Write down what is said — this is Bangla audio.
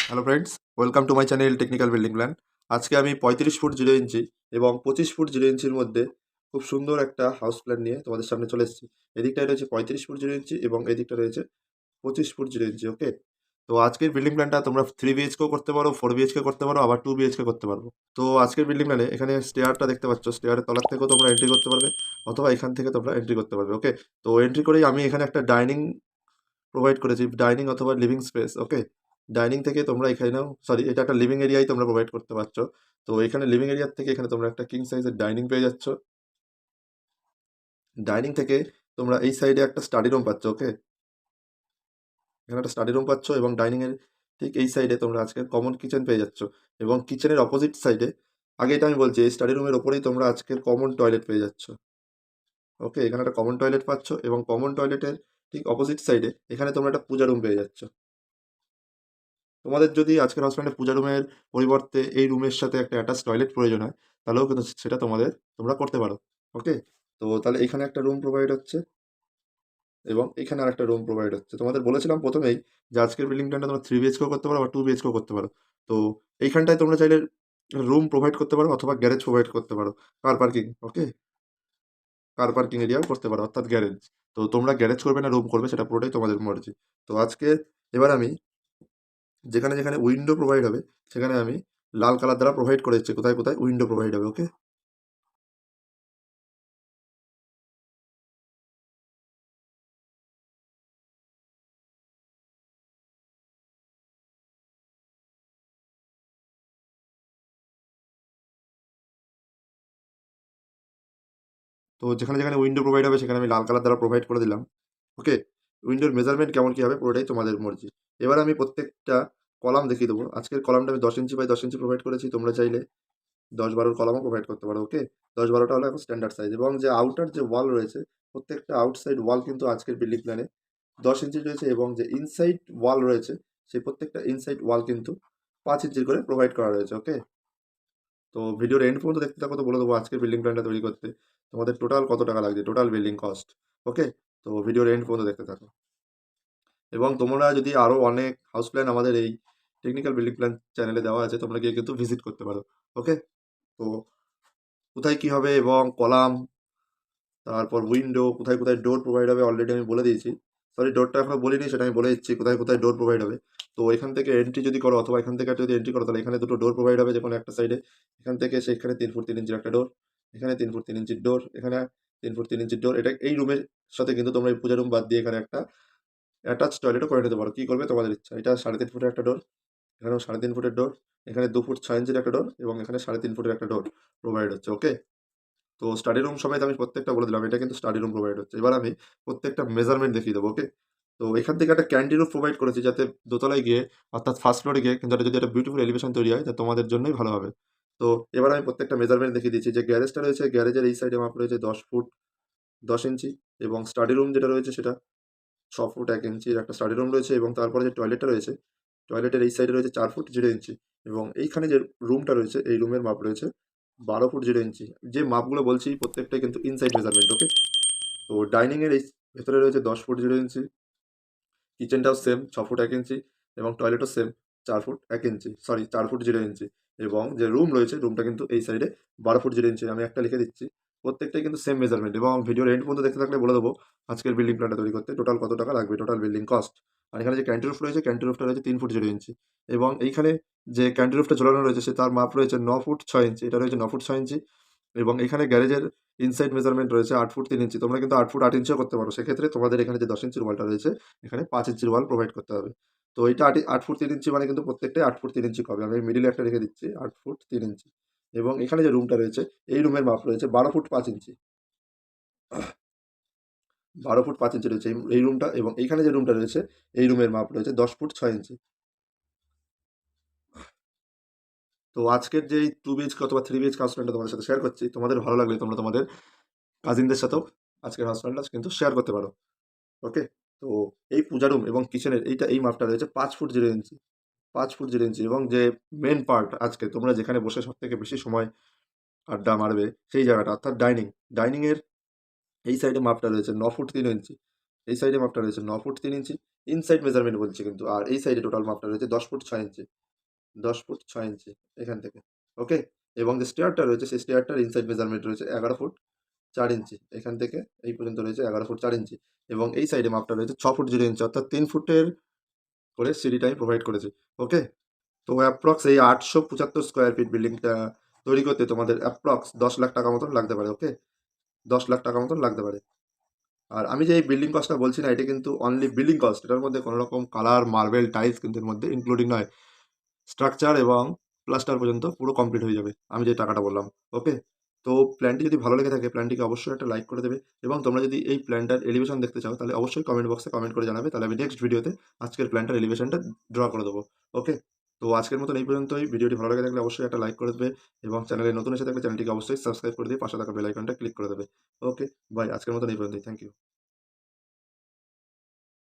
Hello friends, welcome to my channel technical building plan. আজকে আমি 35 ফুট 0 ইঞ্চি এবং 25 ফুট 0 ইঞ্চির মধ্যে খুব সুন্দর একটা হাউস প্ল্যান নিয়ে তোমাদের সামনে চলে এসেছি। এদিকটায় রয়েছে 35 ফুট 0 ইঞ্চি এবং এদিকটা রয়েছে 25 ফুট 0 ইঞ্চি। ওকে, তো আজকের বিল্ডিং প্ল্যানটা তোমরা 3 বিএইচকেও করতে পারো, 4 বিএইচকে করতে পারো, আবার 2 বিএইচকে করতে পারবো। তো আজকের বিল্ডিং প্ল্যানে এখানে স্টেয়ারটা দেখতে পাচ্ছ, স্টেয়ারের তলার থেকেও তোমরা এন্ট্রি করতে পারবে অথবা এখান থেকে তোমরা এন্ট্রি করতে পারবে। ওকে, তো এন্ট্রি করেই আমি এখানে একটা ডাইনিং প্রোভাইড করেছি, ডাইনিং অথবা লিভিং স্পেস। ওকে, ডাইনিং থেকে তোমরা এখানেও, সরি, এটা একটা লিভিং এরিয়াই তোমরা প্রোভাইড করতে পারছো। তো এখানে লিভিং এরিয়ার থেকে এখানে তোমরা একটা কিং সাইজের ডাইনিং পেয়ে যাচ্ছ। ডাইনিং থেকে তোমরা এই সাইডে একটা স্টাডি রুম পাচ্ছ। ওকে, এখানে একটা স্টাডি রুম পাচ্ছ এবং ডাইনিং এর ঠিক এই সাইডে তোমরা আজকে কমন কিচেন পেয়ে যাচ্ছ। এবং কিচেনের অপোজিট সাইডে, আগে এটা আমি বলছি, এই স্টাডি রুমের ওপরেই তোমরা আজকের কমন টয়লেট পেয়ে যাচ্ছ। ওকে, এখানে একটা কমন টয়লেট পাচ্ছ এবং কমন টয়লেটের ঠিক অপোজিট সাইডে এখানে তোমরা একটা পূজা রুম পেয়ে যাচ্ছ। তোমাদের যদি আজকের হাউসপ্ল্যানে পূজা রুমের পরিবর্তে এই রুমের সাথে একটা অ্যাটাচ টয়লেট প্রয়োজন হয়, তাহলেও কিন্তু সেটা তোমরা করতে পারো। ওকে, তো তাহলে এখানে একটা রুম প্রোভাইড হচ্ছে এবং এখানে আর একটা রুম প্রোভাইড হচ্ছে। তোমাদের বলেছিলাম প্রথমেই যে আজকের বিল্ডিং প্ল্যানটা তোমরা 3 বিএইচকেও করতে পারো বা 2 বিএইচকেও করতে পারো। তো এইখানটায় তোমরা চাইলে রুম প্রোভাইড করতে পারো অথবা গ্যারেজ প্রোভাইড করতে পারো, কার পার্কিং। ওকে, কার পার্কিং এরিয়াও করতে পারো, অর্থাৎ গ্যারেজ। তো তোমরা গ্যারেজ করবে না রুম করবে, সেটা পুরোটাই তোমাদের মর্জি। তো আজকে এবার আমি যেখানে যেখানে উইন্ডো প্রোভাইড হবে সেখানে আমি লাল কালার দ্বারা প্রোভাইড করে দিচ্ছি কোথায় কোথায় উইন্ডো প্রোভাইড হবে। ওকে, তো যেখানে যেখানে উইন্ডো প্রোভাইড হবে সেখানে আমি লাল কালার দ্বারা প্রোভাইড করে দিলাম। ওকে, উইন্ডোর মেজারমেন্ট কেমন কি হবে পুরোটাই তোমাদের মর্জি। এবার আমি প্রত্যেকটা কলাম দেখিয়ে দেবো। আজকের কলামটা আমি 10 ইঞ্চি বাই 10 ইঞ্চি প্রোভাইড করেছি, তোমরা চাইলে 10-12 কলামও প্রোভাইড করতে পারো। ওকে, 10-12টা হলো এখন স্ট্যান্ডার্ড সাইজ। এবং যে আউটার যে ওয়াল রয়েছে, প্রত্যেকটা আউটসাইড ওয়াল কিন্তু আজকের বিল্ডিং প্ল্যানে 10 ইঞ্চি রয়েছে এবং যে ইনসাইড ওয়াল রয়েছে সেই প্রত্যেকটা ইনসাইড ওয়াল কিন্তু 5 ইঞ্চির করে প্রোভাইড করা রয়েছে। ওকে, তো ভিডিওর এন্ড পর্যন্ত দেখতে থাকো, তো বলে দেবো আজকের বিল্ডিং প্ল্যানটা তৈরি করতে তোমাদের টোটাল কত টাকা লাগছে, টোটাল বিল্ডিং কস্ট। ওকে, তো ভিডিওর এন্ড পর্যন্ত দেখতে থাকো। এবং তোমরা যদি আরও অনেক হাউস প্ল্যান আমাদের এই টেকনিক্যাল বিল্ডিং প্ল্যান চ্যানেলে দেওয়া আছে, তোমরা গিয়ে কিন্তু ভিজিট করতে পারো। ওকে, তো কোথায় কি হবে এবং কলাম, তারপর উইন্ডো, কোথায় কোথায় ডোর প্রোভাইড হবে অলরেডি আমি বলে দিয়েছি। সরি, ডোরটা এখনো বলিনি, সেটা আমি বলে দিচ্ছি কোথায় কোথায় ডোর প্রোভাইড হবে। তো এখান থেকে এন্ট্রি যদি করো অথবা এখান থেকে যদি এন্ট্রি করো, তাহলে এখানে দুটো ডোর প্রোভাইড হবে যে কোনো একটা সাইডে। এখান থেকে সেখানে 3 ফুট 3 ইঞ্চির একটা ডোর, এখানে 3 ফুট 3 ইঞ্চির ডোর, এখানে 3 ফুট 3 ইঞ্চির ডোর। এটা এই রুমের সাথে কিন্তু তোমরা এই পূজা রুম বাদ দিয়ে এখানে একটা অ্যাটাচ টয়লেটও করে নিতে পারো, কি করবে তোমাদের ইচ্ছা। এটা 3.5 ফুটের একটা ডোর, এখানেও 3.5 ফুটের ডোর, এখানে 2 ফুট 6 ইঞ্চির একটা ডোর এবং এখানে 3.5 ফুটের একটা ডোর প্রোভাইড হচ্ছে। ওকে, তো স্টাডি রুম সমেত আমি প্রত্যেকটা বলে দিলাম, এটা কিন্তু স্টাডি রুম প্রোভাইড হচ্ছে। এবার আমি প্রত্যেকটা মেজারমেন্ট দেখিয়ে দেবো। ওকে, তো এখান থেকে একটা ক্যান্ডি রুম প্রোভাইড করেছি যাতে দোতলায় গিয়ে, অর্থাৎ ফার্স্ট ফ্লোরে গিয়ে কিন্তু একটা যদি একটা বিউটিফুল এলিভেশন তৈরি হয়, তা তোমাদের জন্যই ভালো হবে। তো এবার আমি প্রত্যেকটা মেজারমেন্ট দেখিয়ে দিচ্ছি। যে গ্যারেজটা রয়েছে, গ্যারেজের এই সাইডে মাপ রয়েছে 10 ফুট 10 ইঞ্চি এবং স্টাডি রুম যেটা রয়েছে সেটা 6 ফুট 1 ইঞ্চির একটা স্টাডি রুম রয়েছে। এবং তারপরে যে টয়লেটটা রয়েছে, টয়লেটের এই সাইডে রয়েছে 4 ফুট 0 ইঞ্চি এবং এইখানে যে রুমটা রয়েছে এই রুমের মাপ রয়েছে 12 ফুট 0 ইঞ্চি। যে মাপগুলো বলছি প্রত্যেকটাই কিন্তু ইনসাইড মেজারমেন্ট। ওকে, তো ডাইনিংয়ের এই ভেতরে রয়েছে 10 ফুট 0 ইঞ্চি, কিচেনটাও সেম 6 ফুট 1 ইঞ্চি এবং টয়লেটও সেম 4 ফুট 1 ইঞ্চি, সরি 4 ফুট 0 ইঞ্চি। এবং যে রুম রয়েছে রুমটা কিন্তু এই সাইডে 12 ফুট 0 ইঞ্চি। আমি একটা লিখে দিচ্ছি, প্রত্যেকটাই কিন্তু সেম মেজারমেন্ট। এবং ভিডিওর এন্ড পর্যন্ত দেখতে থাকলে বলে দেবো আজকের বিল্ডিং প্ল্যানটা তৈরি করতে টোটাল কত টাকা লাগবে, টোটাল বিল্ডিং কস্ট। আর এখানে যে ক্যান্টি রুফ রয়েছে, ক্যান্টি রুফটা রয়েছে 3 ফুট 0 ইঞ্চি এবং এইখানে যে ক্যান্টি রুফটা ঝোলানো রয়েছে সে তার মাপ রয়েছে 9 ফুট 6 ইঞ্চি, এটা রয়েছে 9 ফুট 6 ইঞ্চি। এবং এখানে গ্যারেজের ইনসাইড মেজারমেন্ট রয়েছে 8 ফুট 3 ইঞ্চি। তোমরা কিন্তু 8 ফুট 8 ইঞ্চিও করতে পারো, সেক্ষেত্রে তোমাদের এখানে যে 10 ইঞ্চির ওয়ালটা রয়েছে এখানে 5 ইঞ্চির ওয়াল প্রোভাইড করতে হবে। তো এইটা 8 ফুট 3 ইঞ্চি মানে কিন্তু প্রত্যেকটাই 8 ফুট 3 ইঞ্চি হবে। আমি মিডিলে একটা রেখে দিচ্ছি 8 ফুট 3 ইঞ্চি। এবং এখানে যে রুমটা রয়েছে এই রুমের মাপ রয়েছে 12 ফুট 5 ইঞ্চি, 12 ফুট 5 ইঞ্চি রয়েছে এই রুমটা। এবং এইখানে যে রুমটা রয়েছে এই রুমের মাপ রয়েছে 10 ফুট 6 ইঞ্চি। তো আজকের যে 2 বিএইচকে অথবা 3 বিএইচকে হাউস প্ল্যানটা তোমাদের সাথে শেয়ার করছি, তোমাদের ভালো লাগলে তোমরা তোমাদের কাজিনদের সাথেও আজকের হাউস প্ল্যানটা কিন্তু শেয়ার করতে পারো। ওকে, তো এই পূজা রুম এবং কিচেনের এই মাপটা রয়েছে 5 ফুট 0 ইঞ্চি, 5 ফুট 0 ইঞ্চি। এবং যে মেন পার্ট আজকে তোমরা যেখানে বসে সব থেকে বেশি সময় আড্ডা মারবে সেই জায়গাটা, অর্থাৎ ডাইনিংয়ের এই সাইডে মাপটা রয়েছে 9 ফুট 3 ইঞ্চি, এই সাইডে মাপটা রয়েছে 9 ফুট 3 ইঞ্চি, ইনসাইড মেজারমেন্ট বলছি কিন্তু। আর এই সাইডে টোটাল মাপটা রয়েছে 10 ফুট 6 ইঞ্চি, 10 ফুট 6 ইঞ্চি এখান থেকে। ওকে? এবং যে স্টেয়ারটা রয়েছে সেই স্টেয়ারটার ইনসাইড মেজারমেন্ট রয়েছে 11 ফুট 4 ইঞ্চি। এখান থেকে এই পর্যন্ত রয়েছে 11 ফুট 4 ইঞ্চি। এবং এই সাইডে মাপটা রয়েছে 6 ফুট 0 ইঞ্চি, অর্থাৎ 3 ফুটের করে সিঁড়িটা আমি প্রোভাইড করেছি। ওকে? তো অ্যাপ্রক্স এই 875 স্কোয়ার ফিট বিল্ডিংটা তৈরি করতে তোমাদের অ্যাপ্রক্স 10 লাখ টাকা মতন লাগতে পারে। ওকে? 10 লাখ টাকা মতন লাগতে পারে। আর আমি যে এই বিল্ডিং কস্টটা বলছি না, এটা কিন্তু অনলি বিল্ডিং কস্ট। এটার মধ্যে কোনো রকম কালার, মার্বেল, টাইলস কিন্তু এর মধ্যে ইনক্লুডিং নয়। স্ট্রাকচার এবং প্লাস্টার পর্যন্ত পুরো কমপ্লিট হয়ে যাবে আমি যে টাকাটা বললাম। ওকে? তো প্ল্যানটি যদি ভালো লেগে থাকে প্ল্যানটিকে অবশ্যই একটা লাইক করে দেবে, এবং তোমরা যদি এই প্ল্যানটার এলিভেশন দেখতে চাও তাহলে অবশ্যই কমেন্ট বক্সে কমেন্ট করে জানাবে। তাহলে আমি নেক্সট ভিডিওতে আজকের প্ল্যানটার এলিভেশনটা ড্র করে দেবো। ওকে? তো আজকের মতন এই পর্যন্তই। ভিডিওটি ভালো লেগে থাকলে অবশ্যই একটা লাইক করে দেবে, এবং চ্যানেলে নতুন এসে থাকলে চ্যানেলটিকে অবশ্যই সাবস্ক্রাইব করে দিয়ে পাশে থাকা বেল আইকনটা ক্লিক করে দেবে। ওকে? বাই। আজকের মতন এই পর্যন্তই। Thank you.